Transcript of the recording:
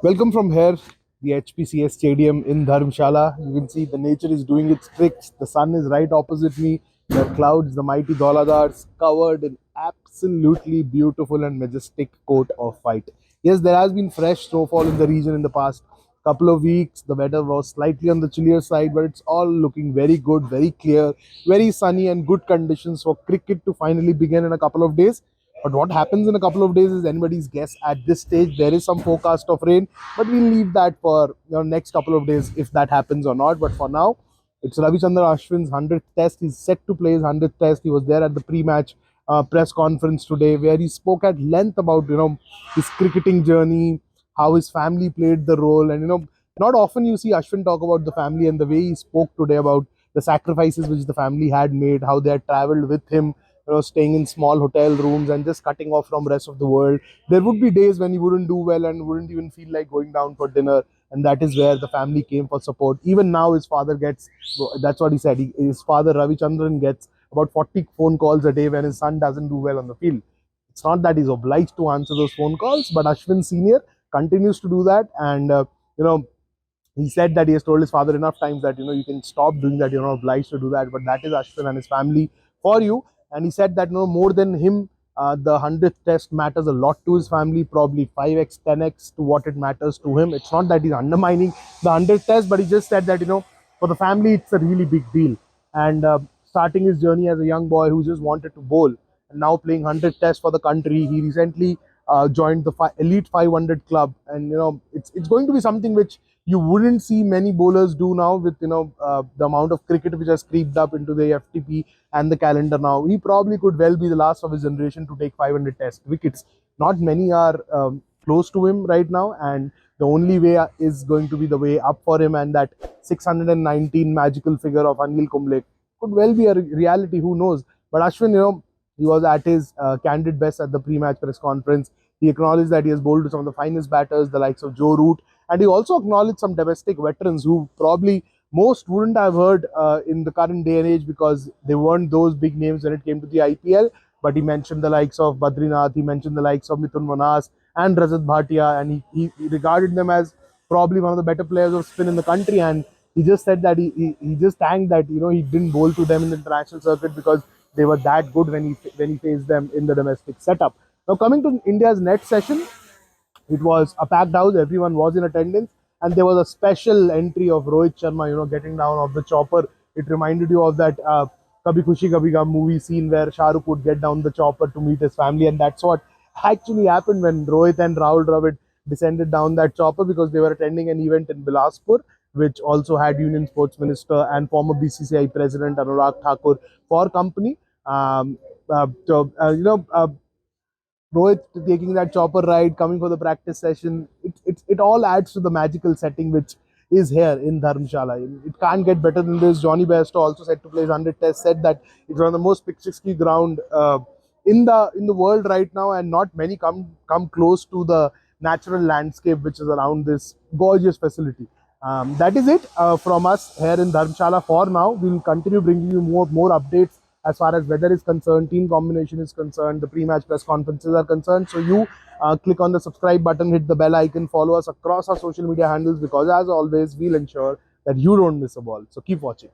Welcome from here, the HPCS Stadium in Dharamsala. You can see the nature is doing its tricks. The sun is right opposite me. The clouds, the mighty Dauladars, covered in absolutely beautiful and majestic coat of white. Yes, there has been fresh snowfall in the region in the past couple of weeks. The weather was slightly on the chillier side, but it's all looking very good, very clear, very sunny, and good conditions for cricket to finally begin in a couple of days. But what happens in a couple of days is anybody's guess. At this stage, there is some forecast of rain, but we'll leave that for next couple of days if that happens or not. But for now, it's Ravichandran Ashwin's 100th test. He's set to play his 100th test. He was there at the pre-match press conference today, where he spoke at length about his cricketing journey, how his family played the role, and not often you see Ashwin talk about the family, and the way he spoke today about the sacrifices which the family had made, how they had traveled with him, staying in small hotel rooms and just cutting off from rest of the world. There would be days when he wouldn't do well and wouldn't even feel like going down for dinner, and that is where the family came for support. Even now, his father gets, that's what he said, his father Ravichandran gets about 40 phone calls a day when his son doesn't do well on the field. It's not that he's obliged to answer those phone calls, but Ashwin Senior continues to do that. And you know he said that he has told his father enough times that you can stop doing that, you're not obliged to do that. But that is Ashwin and his family for you. And he said that more than him, the 100th test matters a lot to his family, probably 5x 10x to what it matters to him. It's not that he's undermining the 100th test, but he just said that for the family it's a really big deal. And starting his journey as a young boy who just wanted to bowl, and now playing 100 tests for the country. He recently joined the elite 500 club, and it's going to be something which you wouldn't see many bowlers do now, with the amount of cricket which has creeped up into the FTP and the calendar now. He probably could well be the last of his generation to take 500 test wickets. Not many are close to him right now, and the only way is going to be the way up for him, and that 619 magical figure of Anil Kumble could well be a reality. Who knows? But Ashwin, he was at his candid best at the pre-match press conference. He acknowledged that he has bowled to some of the finest batters, the likes of Joe Root, and he also acknowledged some domestic veterans who probably most wouldn't have heard in the current day and age, because they weren't those big names when it came to the IPL. But he mentioned the likes of Badrinath, he mentioned the likes of Mithun Manas and Rajat Bhatia, and he regarded them as probably one of the better players of spin in the country. And he just said that he just thanked that he didn't bowl to them in the international circuit, because they were that good when he faced them in the domestic setup. Now, coming to India's net session, it was a packed house. Everyone was in attendance, and there was a special entry of Rohit Sharma, getting down off the chopper. It reminded you of that Kabhi Khushi Kabhi Gham movie scene where Shah Rukh would get down the chopper to meet his family, and that's what actually happened when Rohit and Rahul Dravid descended down that chopper, because they were attending an event in Bilaspur, which also had Union Sports Minister and former BCCI President Anurag Thakur for company. Rohit taking that chopper ride, coming for the practice session, it all adds to the magical setting which is here in Dharamshala. It can't get better than this. Johnny Bairstow, also set to play his 100 test, said that it's one of the most picturesque ground in the world right now, and not many come close to the natural landscape which is around this gorgeous facility. That is it from us here in Dharamshala for now. We'll continue bringing you more updates as far as weather is concerned, team combination is concerned, the pre-match press conferences are concerned. So you click on the subscribe button, hit the bell icon, follow us across our social media handles, because as always, we'll ensure that you don't miss a ball. So keep watching.